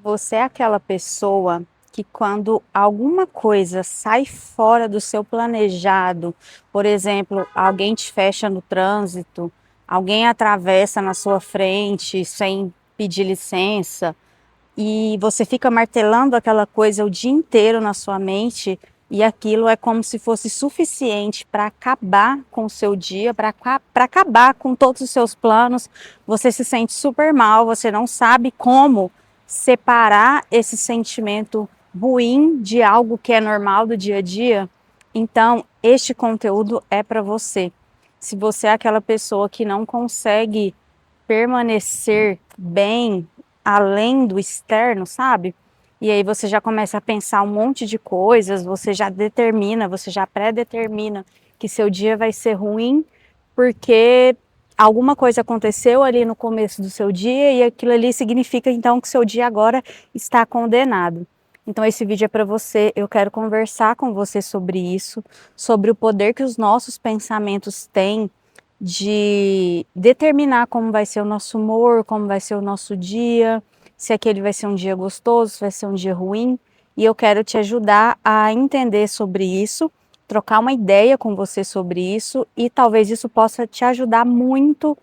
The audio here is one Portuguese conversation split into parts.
Você é aquela pessoa que quando alguma coisa sai fora do seu planejado, por exemplo, alguém te fecha no trânsito, alguém atravessa na sua frente sem pedir licença, e você fica martelando aquela coisa o dia inteiro na sua mente, e aquilo é como se fosse suficiente para acabar com o seu dia, para acabar com todos os seus planos. Você se sente super mal, você não sabe como separar esse sentimento ruim de algo que é normal do dia a dia. Então, este conteúdo é para você. Se você é aquela pessoa que não consegue permanecer bem além do externo, sabe? E aí você já começa a pensar um monte de coisas, você já determina, você já pré-determina que seu dia vai ser ruim porque alguma coisa aconteceu ali no começo do seu dia e aquilo ali significa então que seu dia agora está condenado. Então esse vídeo é para você, eu quero conversar com você sobre isso, sobre o poder que os nossos pensamentos têm de determinar como vai ser o nosso humor, como vai ser o nosso dia, se aquele vai ser um dia gostoso, se vai ser um dia ruim. E eu quero te ajudar a entender sobre isso, trocar uma ideia com você sobre isso e talvez isso possa te ajudar muito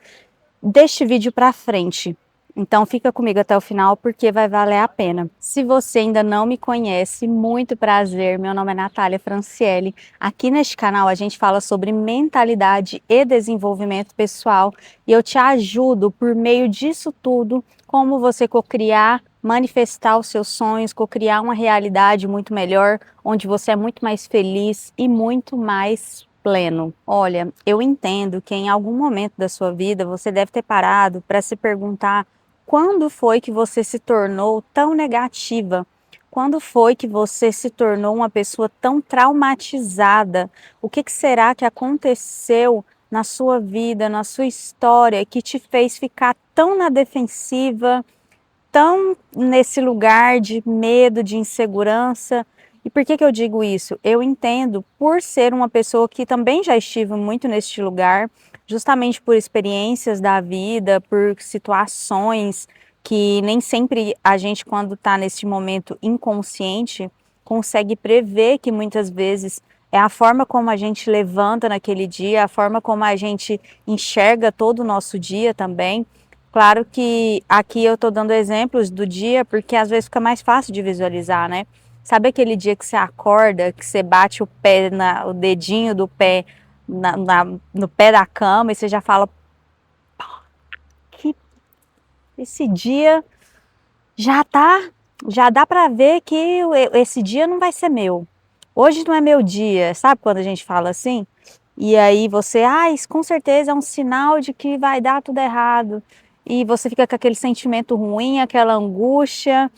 deste vídeo para frente. Então fica comigo até o final porque vai valer a pena. Se você ainda não me conhece, muito prazer, meu nome é Natália Franciele. Aqui neste canal a gente fala sobre mentalidade e desenvolvimento pessoal e eu te ajudo por meio disso tudo, como você cocriar, manifestar os seus sonhos, cocriar uma realidade muito melhor, onde você é muito mais feliz e muito mais pleno. Olha, eu entendo que em algum momento da sua vida você deve ter parado para se perguntar quando foi que você se tornou tão negativa? Quando foi que você se tornou uma pessoa tão traumatizada? O que será que aconteceu na sua vida, na sua história, que te fez ficar tão na defensiva, tão nesse lugar de medo, de insegurança? E por que que eu digo isso? Eu entendo por ser uma pessoa que também já estive muito neste lugar, justamente por experiências da vida, por situações que nem sempre a gente, quando está nesse momento inconsciente, consegue prever, que muitas vezes é a forma como a gente levanta naquele dia, a forma como a gente enxerga todo o nosso dia também. Claro que aqui eu estou dando exemplos do dia, porque às vezes fica mais fácil de visualizar, né? Sabe aquele dia que você acorda, que você bate o pé, o dedinho do pé no pé da cama e você já fala, que esse dia já tá, já dá para ver que esse dia não vai ser meu. Hoje não é meu dia, sabe quando a gente fala assim? E aí você, isso com certeza é um sinal de que vai dar tudo errado. E você fica com aquele sentimento ruim, aquela angústia,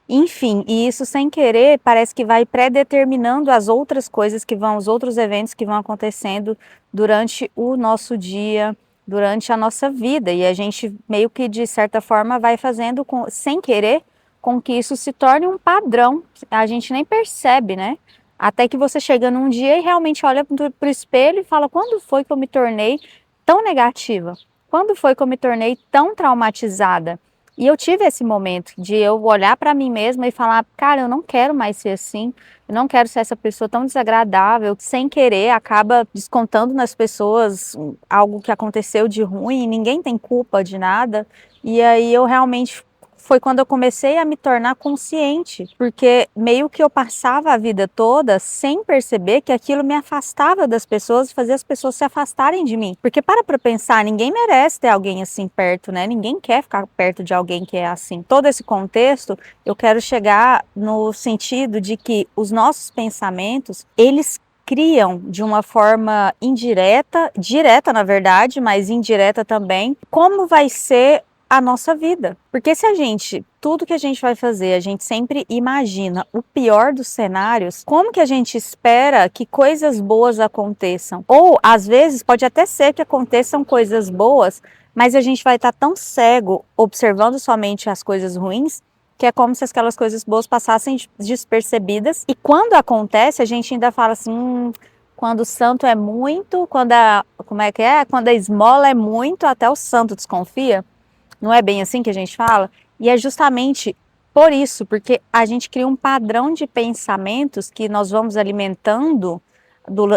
enfim, e isso sem querer parece que vai pré-determinando as outras coisas que vão, os outros eventos que vão acontecendo durante o nosso dia, durante a nossa vida. E a gente meio que de certa forma vai fazendo sem querer com que isso se torne um padrão. A gente nem percebe, né? Até que você chega num dia e realmente olha para o espelho e fala: quando foi que eu me tornei tão negativa? Quando foi que eu me tornei tão traumatizada? E eu tive esse momento de eu olhar para mim mesma e falar: cara, eu não quero mais ser assim, eu não quero ser essa pessoa tão desagradável, que sem querer acaba descontando nas pessoas algo que aconteceu de ruim, ninguém tem culpa de nada. E aí eu realmente foi quando eu comecei a me tornar consciente, porque meio que eu passava a vida toda sem perceber que aquilo me afastava das pessoas e fazia as pessoas se afastarem de mim. Porque para pensar, ninguém merece ter alguém assim perto, né? Ninguém quer ficar perto de alguém que é assim. Todo esse contexto, eu quero chegar no sentido de que os nossos pensamentos, eles criam de uma forma indireta, direta na verdade, mas indireta também, como vai ser a nossa vida. Porque se a gente, tudo que a gente vai fazer, a gente sempre imagina o pior dos cenários, como que a gente espera que coisas boas aconteçam? Ou às vezes pode até ser que aconteçam coisas boas, mas a gente vai estar tão cego observando somente as coisas ruins, que é como se aquelas coisas boas passassem despercebidas. E quando acontece, a gente ainda fala assim, quando o santo é muito, como é que é? Quando a esmola é muito, até o santo desconfia. Não é bem assim que a gente fala? E é justamente Por isso, porque a gente cria um padrão de pensamentos que nós vamos alimentando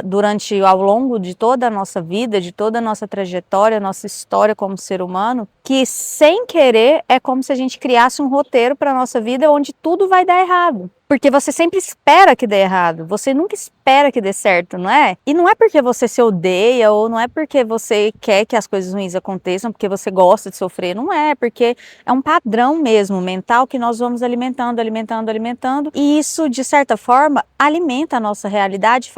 durante, ao longo de toda a nossa vida, de toda a nossa trajetória, nossa história como ser humano, que sem querer é como se a gente criasse um roteiro para a nossa vida onde tudo vai dar errado. Porque você sempre espera que dê errado, você nunca espera que dê certo, não é? E não é porque você se odeia ou não é porque você quer que as coisas ruins aconteçam, porque você gosta de sofrer, não é, porque é um padrão mesmo mental que nós vamos alimentando, alimentando, alimentando, e isso de certa forma alimenta a nossa realidade,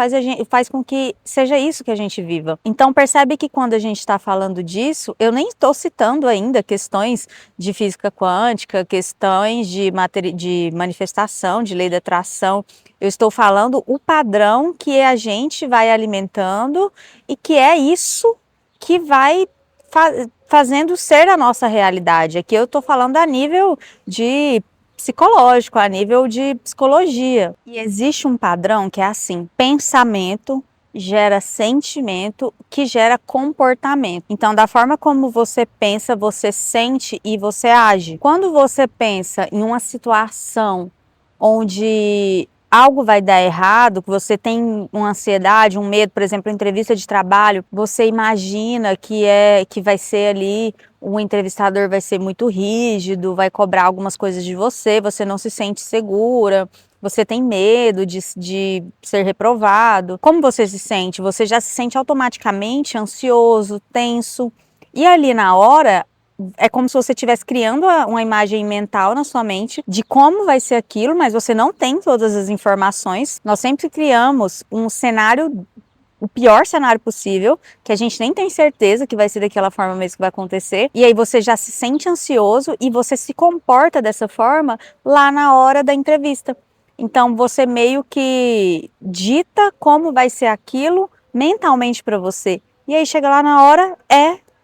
faz com que seja isso que a gente viva. Então percebe que quando a gente está falando disso, eu nem estou citando ainda questões de física quântica, questões de manifestação, de lei da atração. Eu estou falando o padrão que a gente vai alimentando e que é isso que vai fazendo ser a nossa realidade. Aqui eu estou falando a nível de psicológico, a nível de psicologia. E existe um padrão que é assim: pensamento gera sentimento, que gera comportamento. Então, da forma como você pensa, você sente e você age. Quando você pensa em uma situação onde algo vai dar errado, que você tem uma ansiedade, um medo, por exemplo, entrevista de trabalho, você imagina que vai ser ali, o entrevistador vai ser muito rígido, vai cobrar algumas coisas de você, você não se sente segura, você tem medo de ser reprovado. Como você se sente? Você já se sente automaticamente ansioso, tenso. E ali na hora, é como se você estivesse criando uma imagem mental na sua mente de como vai ser aquilo, mas você não tem todas as informações. Nós sempre criamos um cenário, o pior cenário possível, que a gente nem tem certeza que vai ser daquela forma mesmo que vai acontecer. E aí você já se sente ansioso e você se comporta dessa forma lá na hora da entrevista. Então você meio que dita como vai ser aquilo mentalmente para você. E aí chega lá na hora,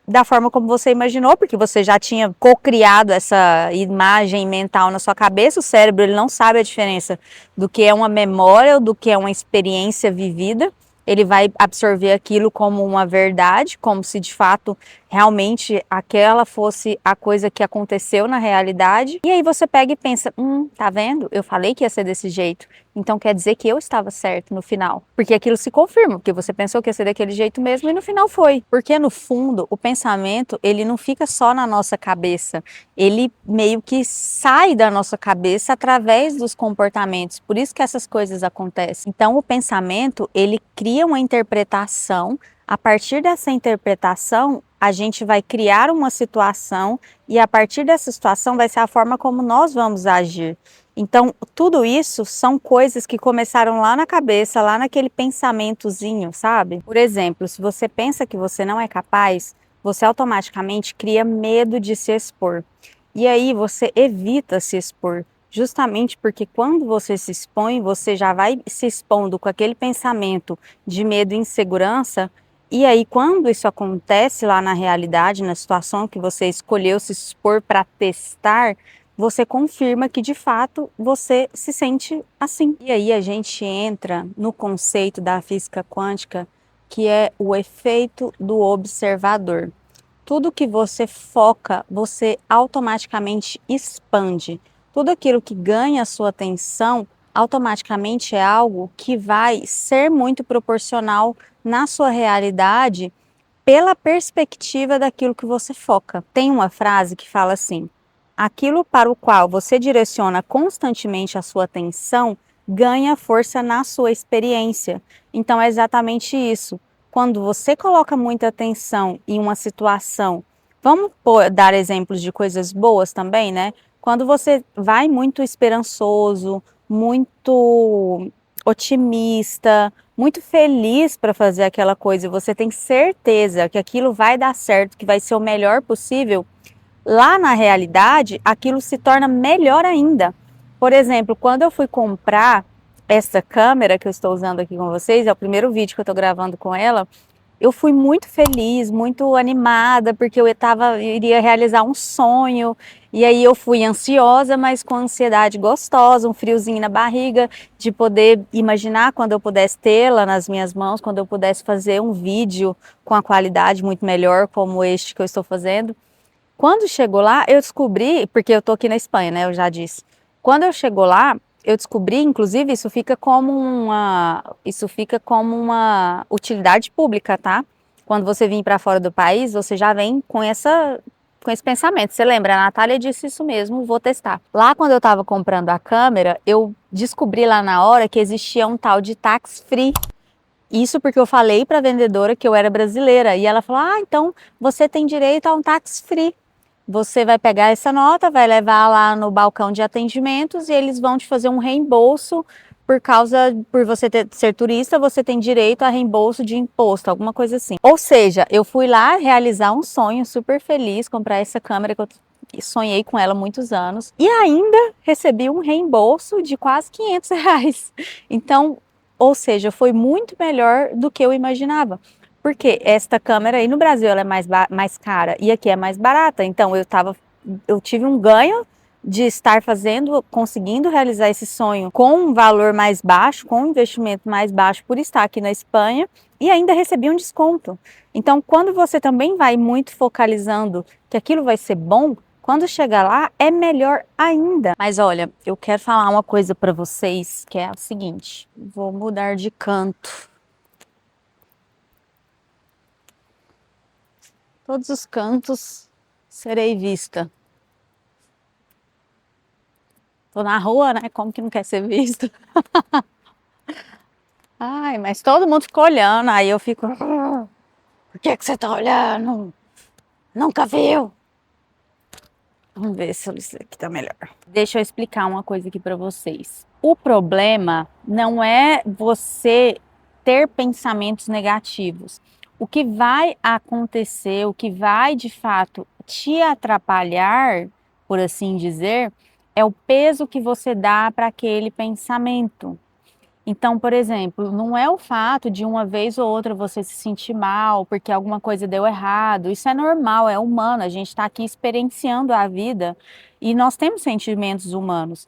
da forma como você imaginou, porque você já tinha co-criado essa imagem mental na sua cabeça. O cérebro, ele não sabe a diferença do que é uma memória ou do que é uma experiência vivida. Ele vai absorver aquilo como uma verdade, como se de fato realmente aquela fosse a coisa que aconteceu na realidade. E aí você pega e pensa, tá vendo? Eu falei que ia ser desse jeito. Então quer dizer que eu estava certo no final. Porque aquilo se confirma, porque você pensou que ia ser daquele jeito mesmo e no final foi. Porque no fundo, o pensamento, ele não fica só na nossa cabeça. Ele meio que sai da nossa cabeça através dos comportamentos. Por isso que essas coisas acontecem. Então o pensamento, ele cria uma interpretação. A partir dessa interpretação, a gente vai criar uma situação e a partir dessa situação vai ser a forma como nós vamos agir. Então, tudo isso são coisas que começaram lá na cabeça, lá naquele pensamentozinho, sabe? Por exemplo, se você pensa que você não é capaz, você automaticamente cria medo de se expor. E aí você evita se expor, justamente porque quando você se expõe, você já vai se expondo com aquele pensamento de medo e insegurança. E aí, quando isso acontece lá na realidade, na situação que você escolheu se expor para testar, você confirma que de fato você se sente assim. E aí a gente entra no conceito da física quântica, que é o efeito do observador. Tudo que você foca, você automaticamente expande. Tudo aquilo que ganha a sua atenção, automaticamente é algo que vai ser muito proporcional na sua realidade pela perspectiva daquilo que você foca. Tem uma frase que fala assim: aquilo para o qual você direciona constantemente a sua atenção ganha força na sua experiência. Então é exatamente isso. Quando você coloca muita atenção em uma situação, vamos dar exemplos de coisas boas também, né? Quando você vai muito esperançoso, muito otimista, muito feliz para fazer aquela coisa, e você tem certeza que aquilo vai dar certo, que vai ser o melhor possível, lá na realidade, aquilo se torna melhor ainda. Por exemplo, quando eu fui comprar essa câmera que eu estou usando aqui com vocês, é o primeiro vídeo que eu estou gravando com ela, eu fui muito feliz, muito animada, porque eu iria realizar um sonho, e aí eu fui ansiosa, mas com ansiedade gostosa, um friozinho na barriga, de poder imaginar quando eu pudesse tê-la nas minhas mãos, quando eu pudesse fazer um vídeo com a qualidade muito melhor, como este que eu estou fazendo. Quando chegou lá, eu descobri, porque eu tô aqui na Espanha, né, eu já disse, Quando eu chego lá, eu descobri, inclusive, isso fica como uma utilidade pública, tá? Quando você vir para fora do país, você já vem com esse pensamento. Você lembra, a Natália disse isso mesmo, vou testar. Lá quando eu estava comprando a câmera, eu descobri lá na hora que existia um tal de tax free. Isso porque eu falei para a vendedora que eu era brasileira e ela falou: "Ah, então você tem direito a um tax free. Você vai pegar essa nota, vai levar lá no balcão de atendimentos e eles vão te fazer um reembolso por você ser turista, você tem direito a reembolso de imposto, alguma coisa assim." Ou seja, eu fui lá realizar um sonho, super feliz, comprar essa câmera que eu sonhei com ela há muitos anos e ainda recebi um reembolso de quase R$ 500. Então, ou seja, foi muito melhor do que eu imaginava. Porque esta câmera aí no Brasil ela é mais cara e aqui é mais barata. Então eu tive um ganho de estar conseguindo realizar esse sonho com um valor mais baixo, com um investimento mais baixo por estar aqui na Espanha e ainda recebi um desconto. Então, quando você também vai muito focalizando que aquilo vai ser bom, quando chegar lá é melhor ainda. Mas olha, eu quero falar uma coisa para vocês que é o seguinte: vou mudar de canto. Todos os cantos serei vista. Tô na rua, né? Como que não quer ser vista? Ai, mas todo mundo ficou olhando, aí eu fico... Por que você tá olhando? Nunca viu? Vamos ver se isso aqui tá melhor. Deixa eu explicar uma coisa aqui para vocês. O problema não é você ter pensamentos negativos. O que vai acontecer, o que vai de fato te atrapalhar, por assim dizer, é o peso que você dá para aquele pensamento. Então, por exemplo, não é o fato de uma vez ou outra você se sentir mal porque alguma coisa deu errado. Isso é normal, é humano. A gente está aqui experienciando a vida e nós temos sentimentos humanos.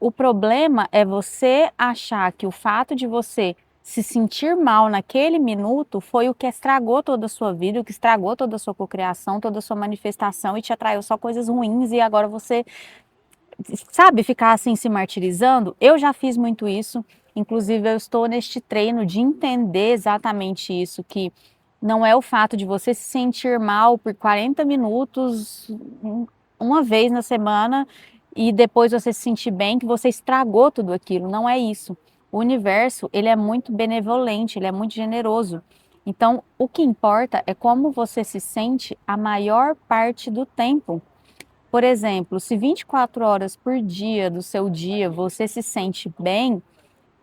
O problema é você achar que o fato de você se sentir mal naquele minuto foi o que estragou toda a sua vida, o que estragou toda a sua cocriação, toda a sua manifestação e te atraiu só coisas ruins e agora você, sabe, ficar assim se martirizando. Eu já fiz muito isso, inclusive eu estou neste treino de entender exatamente isso, que não é o fato de você se sentir mal por 40 minutos, uma vez na semana, e depois você se sentir bem, que você estragou tudo aquilo, não é isso. O universo, ele é muito benevolente, ele é muito generoso. Então, o que importa é como você se sente a maior parte do tempo. Por exemplo, se 24 horas por dia do seu dia você se sente bem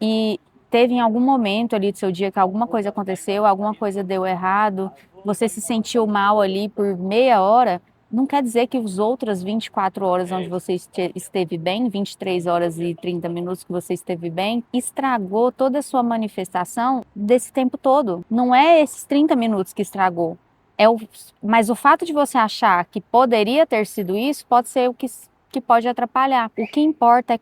e teve em algum momento ali do seu dia que alguma coisa aconteceu, alguma coisa deu errado, você se sentiu mal ali por meia hora, não quer dizer que os outras 24 horas onde você esteve bem, 23 horas e 30 minutos que você esteve bem, estragou toda a sua manifestação desse tempo todo. Não é esses 30 minutos que estragou. Mas o fato de você achar que poderia ter sido isso, pode ser que pode atrapalhar. O que importa é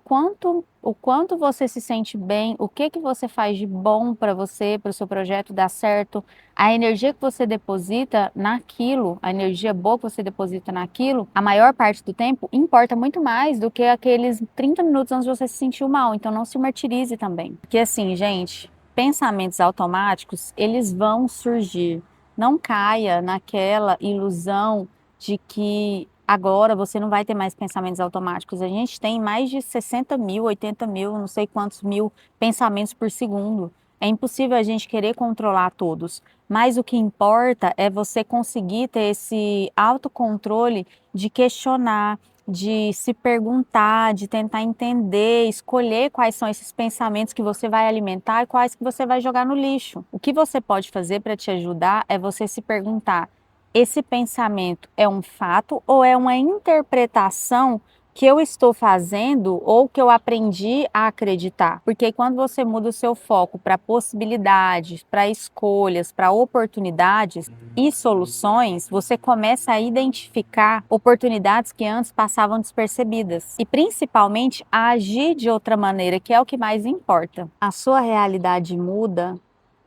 o quanto você se sente bem, o que você faz de bom para você, para o seu projeto dar certo, a energia que você deposita naquilo, a energia boa que você deposita naquilo, a maior parte do tempo, importa muito mais do que aqueles 30 minutos antes de você se sentir mal. Então não se martirize também. Porque assim, gente, pensamentos automáticos, eles vão surgir. Não caia naquela ilusão de que agora você não vai ter mais pensamentos automáticos. A gente tem mais de 60 mil, 80 mil, não sei quantos mil pensamentos por segundo. É impossível a gente querer controlar todos. Mas o que importa é você conseguir ter esse autocontrole de questionar, de se perguntar, de tentar entender, escolher quais são esses pensamentos que você vai alimentar e quais que você vai jogar no lixo. O que você pode fazer para te ajudar é você se perguntar: esse pensamento é um fato ou é uma interpretação que eu estou fazendo ou que eu aprendi a acreditar? Porque quando você muda o seu foco para possibilidades, para escolhas, para oportunidades e soluções, você começa a identificar oportunidades que antes passavam despercebidas e principalmente a agir de outra maneira, que é o que mais importa. A sua realidade muda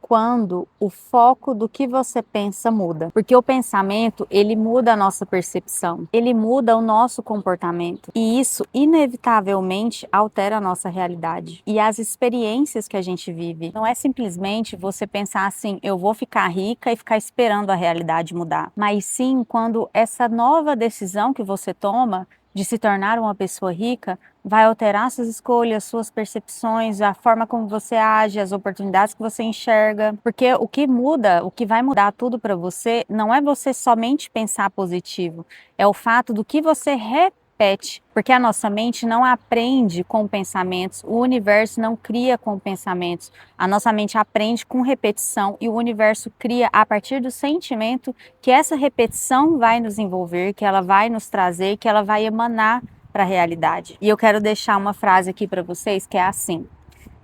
quando o foco do que você pensa muda. Porque o pensamento, ele muda a nossa percepção, ele muda o nosso comportamento. E isso, inevitavelmente, altera a nossa realidade. E as experiências que a gente vive. Não é simplesmente você pensar assim, eu vou ficar rica e ficar esperando a realidade mudar. Mas sim, quando essa nova decisão que você toma de se tornar uma pessoa rica, vai alterar suas escolhas, suas percepções, a forma como você age, as oportunidades que você enxerga. Porque o que muda, o que vai mudar tudo para você, não é você somente pensar positivo, é o fato do que você repete. Porque a nossa mente não aprende com pensamentos, o universo não cria com pensamentos. A nossa mente aprende com repetição e o universo cria a partir do sentimento que essa repetição vai nos envolver, que ela vai nos trazer, que ela vai emanar para a realidade. E eu quero deixar uma frase aqui para vocês que é assim: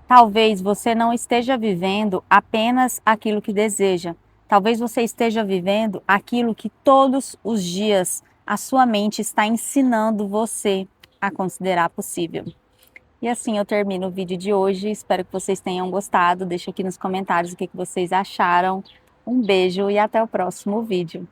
talvez você não esteja vivendo apenas aquilo que deseja. Talvez você esteja vivendo aquilo que todos os dias a sua mente está ensinando você a considerar possível. E assim eu termino o vídeo de hoje. Espero que vocês tenham gostado. Deixa aqui nos comentários o que vocês acharam. Um beijo e até o próximo vídeo.